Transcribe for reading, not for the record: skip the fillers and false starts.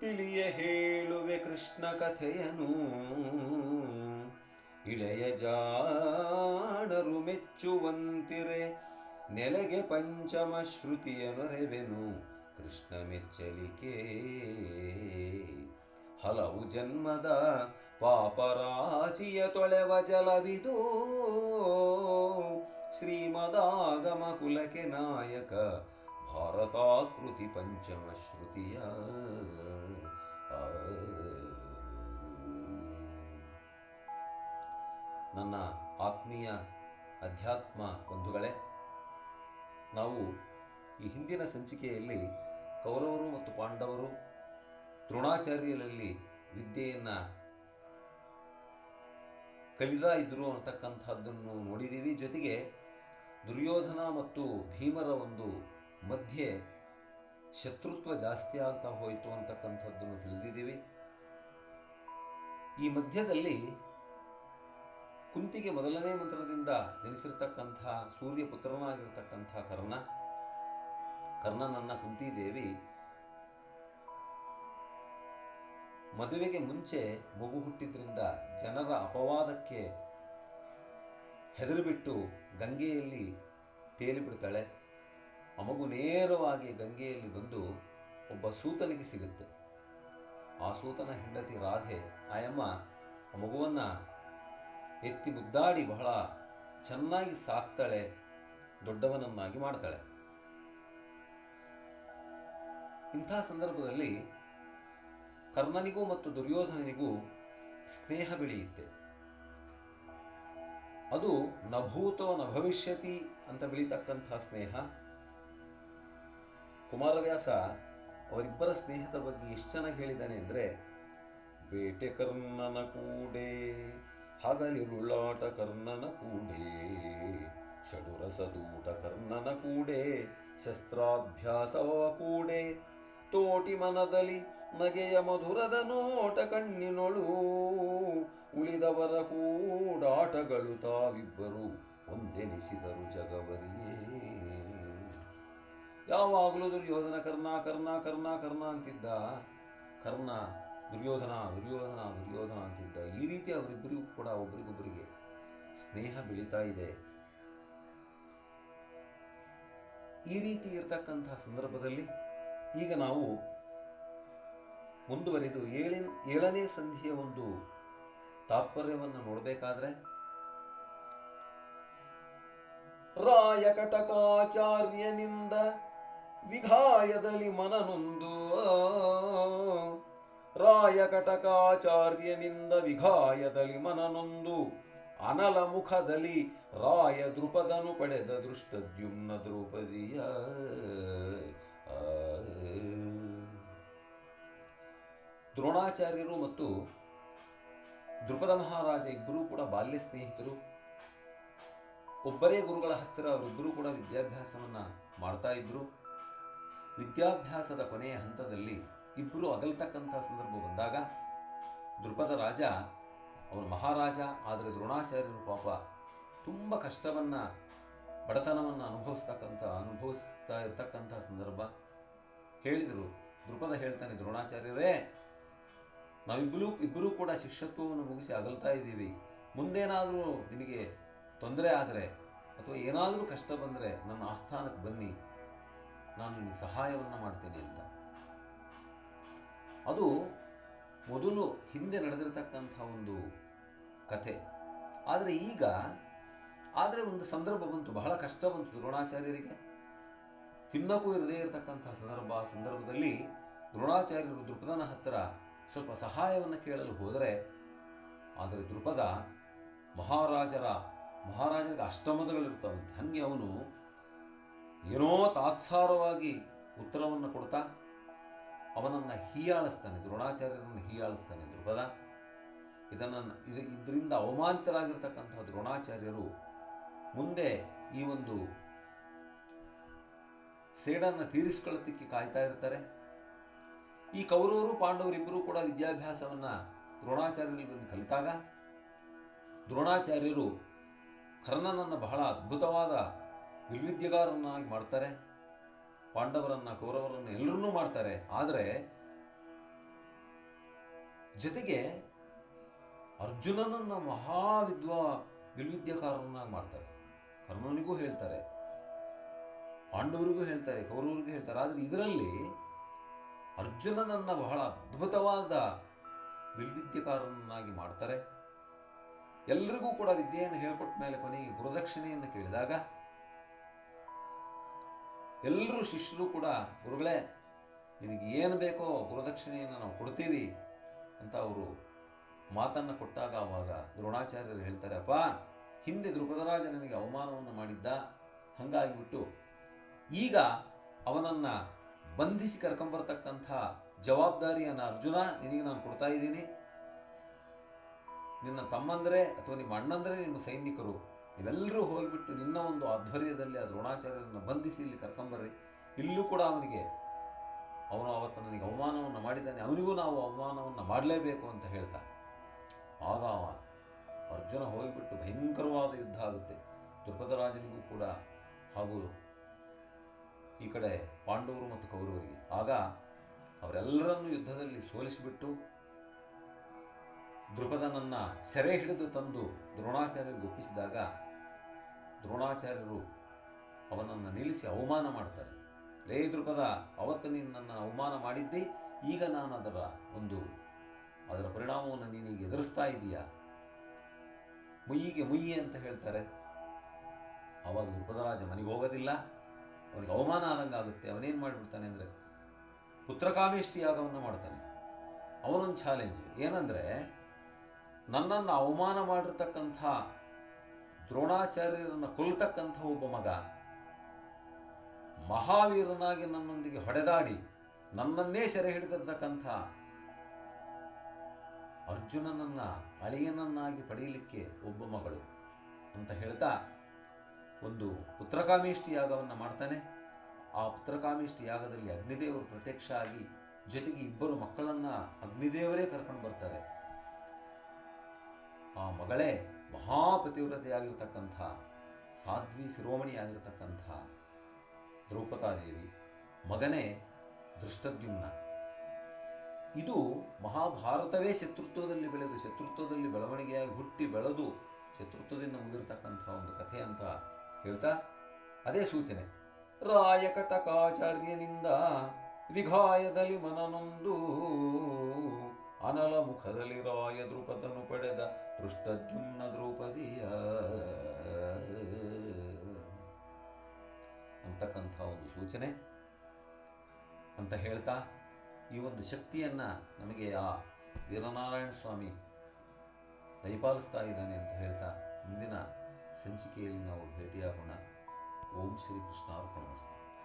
ತಿಳಿಯ ಹೇಳುವೆ ಕೃಷ್ಣ ಕಥೆಯನು, ಇಳೆಯ ಜಾಣರು ಮೆಚ್ಚುವಂತಿರೆ, ನೆಲೆಗೆ ಪಂಚಮ ಶ್ರುತಿಯ ನೊರೆವೆನು ಕೃಷ್ಣ ಮೆಚ್ಚಲಿಕೆ. ಹಲವು ಜನ್ಮದ ಪಾಪರಾಶಿಯ ತೊಳೆವ ಜಲವಿದು, ಶ್ರೀಮದಾಗಮ ಕುಲಕ್ಕೆ ನಾಯಕ ಭಾರತಾಕೃತಿ ಪಂಚಮ ಶ್ರುತಿಯ. ನನ್ನ ಆತ್ಮೀಯ ಅಧ್ಯಾತ್ಮ ಬಂಧುಗಳೇ, ನಾವು ಈ ಹಿಂದಿನ ಸಂಚಿಕೆಯಲ್ಲಿ ಕೌರವರು ಮತ್ತು ಪಾಂಡವರು ದ್ರೋಣಾಚಾರ್ಯರಲ್ಲಿ ವಿದ್ಯೆಯನ್ನು ಕಲಿತಾ ಇದ್ದರು ಅಂತಕ್ಕಂಥದ್ದನ್ನು ನೋಡಿದ್ದೀವಿ. ಜೊತೆಗೆ ದುರ್ಯೋಧನ ಮತ್ತು ಭೀಮರ ಒಂದು ಮಧ್ಯೆ ಶತ್ರುತ್ವ ಜಾಸ್ತಿ ಆಗ್ತಾ ಹೋಯಿತು ಅಂತಕ್ಕಂಥದ್ದನ್ನು ತಿಳಿದಿದ್ದೀವಿ. ಈ ಮಧ್ಯದಲ್ಲಿ ಕುಂತಿಗೆ ಮೊದಲನೇ ಮಂತ್ರದಿಂದ ಜನಿಸಿರ್ತಕ್ಕಂಥ ಸೂರ್ಯ ಪುತ್ರನಾಗಿರ್ತಕ್ಕಂಥ ಕರ್ಣನನ್ನ ಕುಂತಿದೇವಿ ಮದುವೆಗೆ ಮುಂಚೆ ಮಗು ಹುಟ್ಟಿದ್ರಿಂದ ಜನರ ಅಪವಾದಕ್ಕೆ ಹೆದರಿಬಿಟ್ಟು ಗಂಗೆಯಲ್ಲಿ ತೇಲಿಬಿಡ್ತಾಳೆ. ಆ ಮಗು ನೇರವಾಗಿ ಗಂಗೆಯಲ್ಲಿ ಬಂದು ಒಬ್ಬ ಸೂತನಿಗೆ ಸಿಗುತ್ತೆ. ಆ ಸೂತನ ಹೆಂಡತಿ ರಾಧೆ ಆಯಮ್ಮ ಆ ಮಗುವನ್ನು ಎತ್ತಿ ಮುದ್ದಾಡಿ ಬಹಳ ಚೆನ್ನಾಗಿ ಸಾಕ್ತಾಳೆ, ದೊಡ್ಡವನನ್ನಾಗಿ ಮಾಡ್ತಾಳೆ. ಇಂಥ ಸಂದರ್ಭದಲ್ಲಿ ಕರ್ಣನಿಗೂ ಮತ್ತು ದುರ್ಯೋಧನನಿಗೂ ಸ್ನೇಹ ಬೆಳೆಯುತ್ತೆ. ಅದು ನಭೂತೋ ನ ಭವಿಷ್ಯತಿ ಅಂತ ಬೆಳೀತಕ್ಕಂಥ ಸ್ನೇಹ. ಕುಮಾರವ್ಯಾಸ ಅವರಿಬ್ಬರ ಸ್ನೇಹದ ಬಗ್ಗೆ ಎಷ್ಟು ಚೆನ್ನಾಗಿ ಹೇಳಿದ್ದಾನೆ ಅಂದರೆ, ಬೇಟೆ ಕರ್ಣನ ಕೂಡೆ ಹಗಲಿರುಳಾಟ ಕರ್ಣನ ಕೂಡೆ, ಷಡುರಸದೂಟ ಕರ್ಣನ ಕೂಡೆ, ಶಸ್ತ್ರಾಭ್ಯಾಸವ ಕೂಡೆ, ತೋಟಿ ಮನದಲ್ಲಿ ನಗೆಯ ಮಧುರದ ನೋಟ ಕಣ್ಣಿನೊಳು, ಉಳಿದವರ ಕೂಡಾಟಗಳು ತಾವಿಬ್ಬರು ಒಂದೆನಿಸಿದರು ಜಗವರಿಯೇ. ಯಾವಾಗಲೂ ದುರ್ಯೋಧನ ಕರ್ಣ ಕರ್ಣ ಕರ್ಣ ಕರ್ಣ ಅಂತಿದ್ದ, ಕರ್ಣ ದುರ್ಯೋಧನ ದುರ್ಯೋಧನ ದುರ್ಯೋಧನ ಅಂತಿದ್ದ. ಈ ರೀತಿ ಅವರಿಬ್ಬರಿಗೂ ಕೂಡ ಒಬ್ರಿಗೊಬ್ಬರಿಗೆ ಸ್ನೇಹ ಬೆಳೀತಾ ಇದೆ. ಈ ರೀತಿ ಇರತಕ್ಕಂಥ ಸಂದರ್ಭದಲ್ಲಿ ಈಗ ನಾವು ಮುಂದುವರೆದು ಏಳನೇ ಸಂಧಿಯ ಒಂದು ತಾತ್ಪರ್ಯವನ್ನು ನೋಡಬೇಕಾದ್ರೆ, ರಾಯ ಕಟಕಾಚಾರ್ಯನಿಂದ ವಿಘಾಯದಲ್ಲಿ ಮನನೊಂದು, ರಾಯ ಕಟಕಾಚಾರ್ಯನಿಂದ ವಿಘಾಯದಲ್ಲಿ ಮನನೊಂದು, ಅನಲ ಮುಖದಲ್ಲಿ ರಾಯ ದೃಪದನು ಪಡೆದ ದೃಷ್ಟದ್ಯುಮ್ನ ದ್ರೌಪದಿಯ. ದ್ರೋಣಾಚಾರ್ಯರು ಮತ್ತು ದೃಪದ ಮಹಾರಾಜ ಇಬ್ಬರೂ ಕೂಡ ಬಾಲ್ಯ ಸ್ನೇಹಿತರು. ಒಬ್ಬರೇ ಗುರುಗಳ ಹತ್ತಿರ ಅವರಿಬ್ಬರೂ ಕೂಡ ವಿದ್ಯಾಭ್ಯಾಸವನ್ನು ಮಾಡ್ತಾ ಇದ್ರು. ವಿದ್ಯಾಭ್ಯಾಸದ ಕೊನೆಯ ಹಂತದಲ್ಲಿ ಇಬ್ಬರು ಅಗಲ್ತಕ್ಕಂಥ ಸಂದರ್ಭ ಬಂದಾಗ ದೃಪದ ರಾಜ ಅವನು ಮಹಾರಾಜ, ಆದರೆ ದ್ರೋಣಾಚಾರ್ಯರು ಪಾಪ ತುಂಬ ಕಷ್ಟವನ್ನು ಬಡತನವನ್ನು ಅನುಭವಿಸ್ತಾ ಇರತಕ್ಕಂಥ ಸಂದರ್ಭ. ಹೇಳಿದರು, ದೃಪದ ಹೇಳ್ತಾನೆ, ದ್ರೋಣಾಚಾರ್ಯರೇ, ನಾವಿಬ್ಬರೂ ಕೂಡ ಶಿಷ್ಯತ್ವವನ್ನು ಮುಗಿಸಿ ಅಗಲ್ತಾ ಇದ್ದೀವಿ. ಮುಂದೇನಾದರೂ ನಿಮಗೆ ತೊಂದರೆ ಆದರೆ ಅಥವಾ ಏನಾದರೂ ಕಷ್ಟ ಬಂದರೆ ನನ್ನ ಆಸ್ಥಾನಕ್ಕೆ ಬನ್ನಿ, ನಾನು ನಿಮಗೆ ಸಹಾಯವನ್ನು ಮಾಡ್ತೇನೆ ಅಂತ. ಅದು ಮೊದಲು ಹಿಂದೆ ನಡೆದಿರತಕ್ಕಂಥ ಒಂದು ಕಥೆ. ಆದರೆ ಒಂದು ಸಂದರ್ಭ ಬಂತು, ಬಹಳ ಕಷ್ಟ ಬಂತು ದ್ರೋಣಾಚಾರ್ಯರಿಗೆ, ತಿನ್ನಕ್ಕೂ ಇರದೇ ಇರತಕ್ಕಂಥ ಸಂದರ್ಭ. ಆ ಸಂದರ್ಭದಲ್ಲಿ ದ್ರೋಣಾಚಾರ್ಯರು ದೃಪದನ ಹತ್ತಿರ ಸ್ವಲ್ಪ ಸಹಾಯವನ್ನು ಕೇಳಲು ಹೋದರೆ, ಆದರೆ ದೃಪದ ಮಹಾರಾಜರಿಗೆ ಅಷ್ಟಮದಗಳಿರ್ತಾವಂತೆ. ಹಾಗೆ ಅವನು ಏನೋ ತಾತ್ಸಾರವಾಗಿ ಉತ್ತರವನ್ನು ಕೊಡ್ತಾ ಅವನನ್ನು ಹೀಯಾಳಿಸ್ತಾನೆ, ದ್ರೋಣಾಚಾರ್ಯರನ್ನು ಹೀಯಾಳಿಸ್ತಾನೆ ದೃಪದ. ಇದರಿಂದ ಅವಮಾನಿತರಾಗಿರ್ತಕ್ಕಂಥ ದ್ರೋಣಾಚಾರ್ಯರು ಮುಂದೆ ಈ ಒಂದು ಸೇಡನ್ನು ತೀರಿಸಿಕೊಳ್ಳೋದಕ್ಕೆ ಕಾಯ್ತಾ ಇರ್ತಾರೆ. ಈ ಕೌರವರು ಪಾಂಡವರಿಬ್ಬರೂ ಕೂಡ ವಿದ್ಯಾಭ್ಯಾಸವನ್ನು ದ್ರೋಣಾಚಾರ್ಯರಲ್ಲಿ ಬಂದು ಕಲಿತಾಗ ದ್ರೋಣಾಚಾರ್ಯರು ಕರ್ಣನನ್ನು ಬಹಳ ಅದ್ಭುತವಾದ ವಿಲ್ವಿದ್ಯಗಾರನ್ನಾಗಿ ಮಾಡ್ತಾರೆ. ಪಾಂಡವರನ್ನು ಕೌರವರನ್ನು ಎಲ್ಲರನ್ನೂ ಮಾಡ್ತಾರೆ. ಆದರೆ ಜೊತೆಗೆ ಅರ್ಜುನನನ್ನು ವಿಲ್ವಿದ್ಯಕಾರನಾಗಿ ಮಾಡ್ತಾರೆ. ಕರ್ಣನಿಗೂ ಹೇಳ್ತಾರೆ, ಪಾಂಡವರಿಗೂ ಹೇಳ್ತಾರೆ, ಕೌರವರಿಗೂ ಹೇಳ್ತಾರೆ. ಆದರೆ ಇದರಲ್ಲಿ ಅರ್ಜುನನನ್ನು ಬಹಳ ಅದ್ಭುತವಾದ ವಿಲ್ವಿದ್ಯಕಾರನಾಗಿ ಮಾಡ್ತಾರೆ. ಎಲ್ರಿಗೂ ಕೂಡ ವಿದ್ಯೆಯನ್ನು ಹೇಳ್ಕೊಟ್ಟ ಮೇಲೆ ಕೊನೆಗೆ ಗುರುದಕ್ಷಿಣೆಯನ್ನು ಕೇಳಿದಾಗ ಎಲ್ಲರೂ ಶಿಷ್ಯರು ಕೂಡ, ಗುರುಗಳೇ ನಿನಗೆ ಏನು ಬೇಕೋ ಗುರುದಕ್ಷಿಣೆಯನ್ನು ನಾವು ಕೊಡ್ತೀವಿ ಅಂತ ಅವರು ಮಾತನ್ನು ಕೊಟ್ಟಾಗ ಆವಾಗ ದ್ರೋಣಾಚಾರ್ಯರು ಹೇಳ್ತಾರೆ, ಅಪ್ಪ ಹಿಂದೆ ದ್ರುಪದರಾಜ ನನಗೆ ಅವಮಾನವನ್ನು ಮಾಡಿದ್ದ, ಹಾಗಾಗಿಬಿಟ್ಟು ಈಗ ಅವನನ್ನು ಬಂಧಿಸಿ ಕರ್ಕೊಂಬರ್ತಕ್ಕಂಥ ಜವಾಬ್ದಾರಿಯನ್ನು ಅರ್ಜುನ ನಿನಗೆ ನಾನು ಕೊಡ್ತಾ ಇದ್ದೀನಿ. ನಿನ್ನ ತಮ್ಮಂದರೆ ಅಥವಾ ನಿಮ್ಮ ಅಣ್ಣಂದರೆ ನಿಮ್ಮ ಸೈನಿಕರು ಇವೆಲ್ಲರೂ ಹೋಗಿಬಿಟ್ಟು ನಿನ್ನ ಒಂದು ಆಧ್ವರ್ಯದಲ್ಲಿ ಆ ದ್ರೋಣಾಚಾರ್ಯರನ್ನು ಬಂಧಿಸಿ ಇಲ್ಲಿ ಕರ್ಕೊಂಬರ್ರಿ. ಇಲ್ಲೂ ಕೂಡ ಅವನು ಅವತ್ತು ನನಗೆ ಅವಮಾನವನ್ನು ಮಾಡಿದ್ದಾನೆ, ಅವನಿಗೂ ನಾವು ಅವಮಾನವನ್ನು ಮಾಡಲೇಬೇಕು ಅಂತ ಹೇಳ್ತಾ ಆಗ ಅರ್ಜುನ ಹೋಗಿಬಿಟ್ಟು ಭಯಂಕರವಾದ ಯುದ್ಧ ಆಗುತ್ತೆ ದ್ರುಪದರಾಜನಿಗೂ ಕೂಡ ಹಾಗೂ ಈ ಕಡೆ ಪಾಂಡವರು ಮತ್ತು ಕೌರವರಿಗೆ. ಆಗ ಅವರೆಲ್ಲರನ್ನೂ ಯುದ್ಧದಲ್ಲಿ ಸೋಲಿಸಿಬಿಟ್ಟು ದ್ರುಪದನನ್ನು ಸೆರೆ ಹಿಡಿದು ತಂದು ದ್ರೋಣಾಚಾರ್ಯರಿಗೆ ಒಪ್ಪಿಸಿದಾಗ ದ್ರೋಣಾಚಾರ್ಯರು ಅವನನ್ನು ನಿಲ್ಲಿಸಿ ಅವಮಾನ ಮಾಡ್ತಾರೆ. ಲೇ ದ್ರುಪದ, ಅವತ್ತು ನೀನು ನನ್ನ ಅವಮಾನ ಮಾಡಿದ್ದೆ, ಈಗ ನಾನು ಅದರ ಪರಿಣಾಮವನ್ನು ನೀನೀಗ ಎದುರಿಸ್ತಾ ಇದೀಯಾ, ಮುಯ್ಯಿಗೆ ಮುಯ್ಯಿ ಅಂತ ಹೇಳ್ತಾರೆ. ಆವಾಗ ದ್ರುಪದರಾಜ ಮನೆಗೆ ಹೋಗೋದಿಲ್ಲ, ಅವನಿಗೆ ಅವಮಾನ ಆದಂಗಾಗುತ್ತೆ. ಅವನೇನು ಮಾಡಿಬಿಡ್ತಾನೆ ಅಂದರೆ ಪುತ್ರಕಾಮೇಷ್ಟಿ ಯಾಗವನ್ನು ಮಾಡ್ತಾನೆ. ಅವನೊಂದು ಚಾಲೆಂಜ್ ಏನಂದರೆ, ನನ್ನನ್ನು ಅವಮಾನ ಮಾಡಿರ್ತಕ್ಕಂಥ ದ್ರೋಣಾಚಾರ್ಯರನ್ನು ಕೊಲ್ತಕ್ಕಂಥ ಒಬ್ಬ ಮಗ ಮಹಾವೀರನಾಗಿ ನನ್ನೊಂದಿಗೆ ಹೊಡೆದಾಡಿ ನನ್ನನ್ನೇ ಸೆರೆ ಹಿಡಿದಿರ್ತಕ್ಕಂಥ ಅರ್ಜುನನನ್ನು ಅಳಿಯನನ್ನಾಗಿ ಪಡೆಯಲಿಕ್ಕೆ ಒಬ್ಬ ಮಗಳು ಅಂತ ಹೇಳ್ತಾ ಒಂದು ಪುತ್ರಕಾಮೇಷ್ಟಿ ಯಾಗವನ್ನು ಮಾಡ್ತಾನೆ. ಆ ಪುತ್ರಕಾಮೇಷ್ಟಿ ಯಾಗದಲ್ಲಿ ಅಗ್ನಿದೇವರು ಪ್ರತ್ಯಕ್ಷ ಆಗಿ ಜೊತೆಗೆ ಇಬ್ಬರು ಮಕ್ಕಳನ್ನು ಅಗ್ನಿದೇವರೇ ಕರ್ಕೊಂಡು ಬರ್ತಾರೆ. ಆ ಮಗಳೇ ಮಹಾಪತಿವ್ರತೆಯಾಗಿರ್ತಕ್ಕಂಥ ಸಾಧ್ವಿ ಶಿರೋಮಣಿಯಾಗಿರ್ತಕ್ಕಂಥ ದ್ರೌಪದಾದೇವಿ, ಮಗನೇ ದೃಷ್ಟದ್ಯುಮ್ನ. ಇದು ಮಹಾಭಾರತವೇ ಶತ್ರುತ್ವದಲ್ಲಿ ಬೆಳೆದು ಶತ್ರುತ್ವದಲ್ಲಿ ಬೆಳವಣಿಗೆಯಾಗಿ ಹುಟ್ಟಿ ಬೆಳೆದು ಶತ್ರುತ್ವದಿಂದ ಮುಗಿದಿರ್ತಕ್ಕಂಥ ಒಂದು ಕಥೆ ಅಂತ ಹೇಳ್ತಾ ಅದೇ ಸೂಚನೆ. ರಾಯಕಟಕಾಚಾರ್ಯನಿಂದ ವಿಘಾಯದಲ್ಲಿ ಮನನೊಂದು ಅನಲ ಮುಖದಲ್ಲಿ ರಾಯ ದ್ರುಪದನು ಪಡೆದ ದೃಷ್ಟದ್ಯುಮ್ನ ದ್ರೌಪದಿಯ ಅಂತಕ್ಕಂಥ ಒಂದು ಸೂಚನೆ ಅಂತ ಹೇಳ್ತಾ ಈ ಒಂದು ಶಕ್ತಿಯನ್ನು ನಮಗೆ ಆ ವೀರನಾರಾಯಣ ಸ್ವಾಮಿ ದಯಪಾಲಿಸ್ತಾ ಇದ್ದಾನೆ ಅಂತ ಹೇಳ್ತಾ ಮುಂದಿನ ಸಂಚಿಕೆಯಲ್ಲಿ ನಾವು ಭೇಟಿಯಾಗೋಣ. ಓಂ ಶ್ರೀ ಕೃಷ್ಣಾರ್ಪಣಮಸ್ತು.